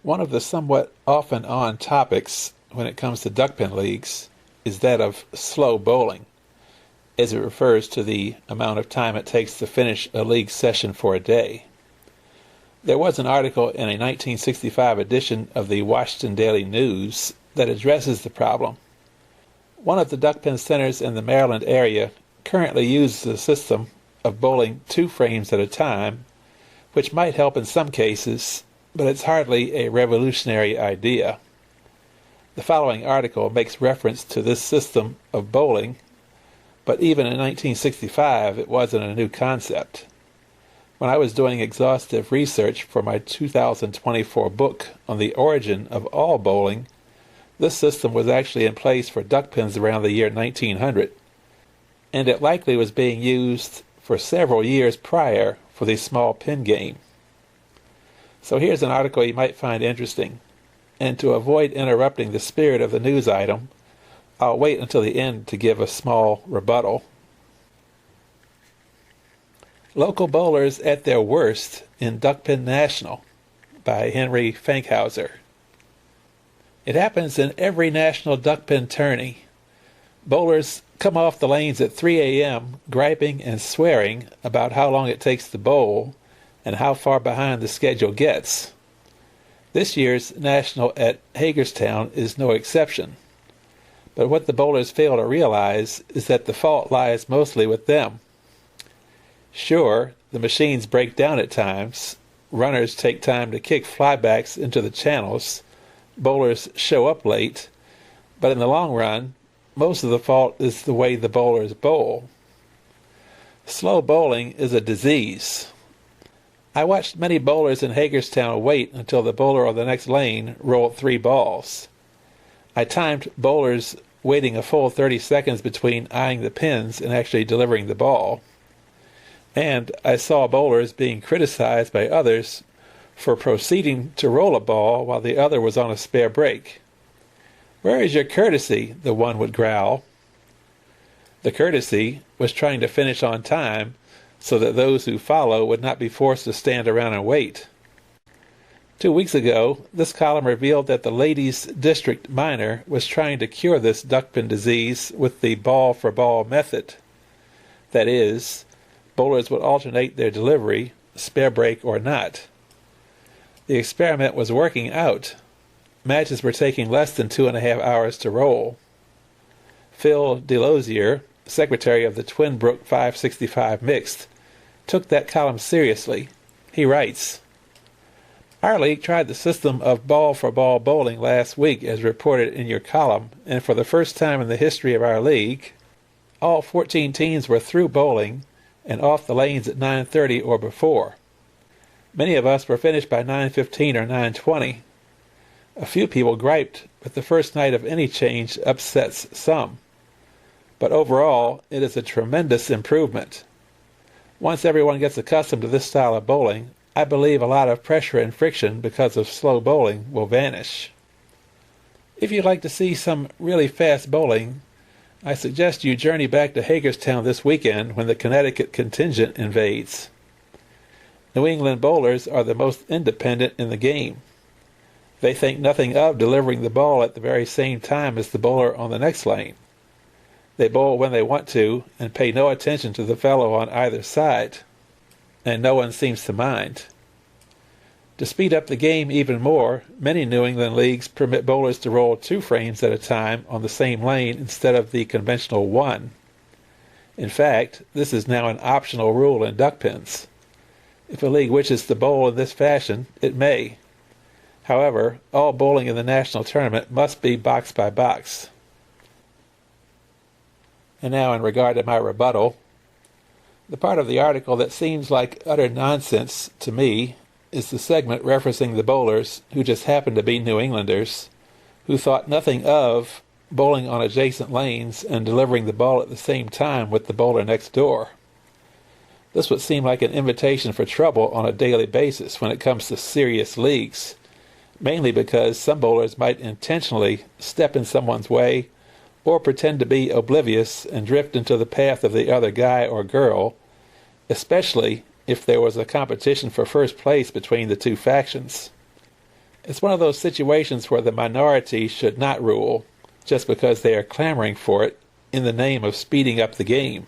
One of the somewhat off-and-on topics when it comes to Duckpin Leagues is that of slow bowling, as it refers to the amount of time it takes to finish a league session for a day. There was an article in a 1965 edition of the Washington Daily News that addresses the problem. One of the Duckpin centers in the Maryland area currently uses a system of bowling 2 frames at a time, which might help in some cases, but it's hardly a revolutionary idea. The following article makes reference to this system of bowling, but even in 1965 it wasn't a new concept. When I was doing exhaustive research for my 2024 book on the origin of all bowling, this system was actually in place for duckpins around the year 1900, and it likely was being used for several years prior for the small pin game. So here's an article you might find interesting, and to avoid interrupting the spirit of the news item, I'll wait until the end to give a small rebuttal. Local Bowlers at Their Worst in Duckpin National by Henry Fankhauser. It happens in every national duckpin tourney. Bowlers come off the lanes at 3 a.m. griping and swearing about how long it takes to bowl and how far behind the schedule gets. This year's national at Hagerstown is no exception. But what the bowlers fail to realize is that the fault lies mostly with them. Sure, the machines break down at times, runners take time to kick flybacks into the channels, bowlers show up late, but in the long run, most of the fault is the way the bowlers bowl. Slow bowling is a disease. I watched many bowlers in Hagerstown wait until the bowler on the next lane rolled 3 balls. I timed bowlers waiting a full 30 seconds between eyeing the pins and actually delivering the ball. And I saw bowlers being criticized by others for proceeding to roll a ball while the other was on a spare break. "Where is your courtesy?" the one would growl. The courtesy was trying to finish on time so that those who follow would not be forced to stand around and wait. 2 weeks ago, this column revealed that the Ladies District Minor was trying to cure this duckpin disease with the ball-for-ball method. That is, bowlers would alternate their delivery, spare break or not. The experiment was working out. Matches were taking less than 2.5 hours to roll. Phil DeLozier, secretary of the Twin Brook 565 Mixed, took that column seriously. He writes, "Our league tried the system of ball-for-ball bowling last week as reported in your column, and for the first time in the history of our league, all 14 teams were through bowling and off the lanes at 9:30 or before. Many of us were finished by 9:15 or 9:20. A few people griped, but the first night of any change upsets some. But overall, it is a tremendous improvement. Once everyone gets accustomed to this style of bowling, I believe a lot of pressure and friction because of slow bowling will vanish. If you'd like to see some really fast bowling, I suggest you journey back to Hagerstown this weekend when the Connecticut contingent invades. New England bowlers are the most independent in the game. They think nothing of delivering the ball at the very same time as the bowler on the next lane. They bowl when they want to and pay no attention to the fellow on either side, and no one seems to mind. To speed up the game even more, many New England leagues permit bowlers to roll 2 frames at a time on the same lane instead of the conventional 1. In fact, this is now an optional rule in duckpins. If a league wishes to bowl in this fashion, it may. However, all bowling in the national tournament must be box by box. And now in regard to my rebuttal, the part of the article that seems like utter nonsense to me is the segment referencing the bowlers who just happened to be New Englanders, who thought nothing of bowling on adjacent lanes and delivering the ball at the same time with the bowler next door. This would seem like an invitation for trouble on a daily basis when it comes to serious leagues, mainly because some bowlers might intentionally step in someone's way or pretend to be oblivious and drift into the path of the other guy or girl, especially if there was a competition for first place between the two factions. It's one of those situations where the minority should not rule just because they are clamoring for it in the name of speeding up the game.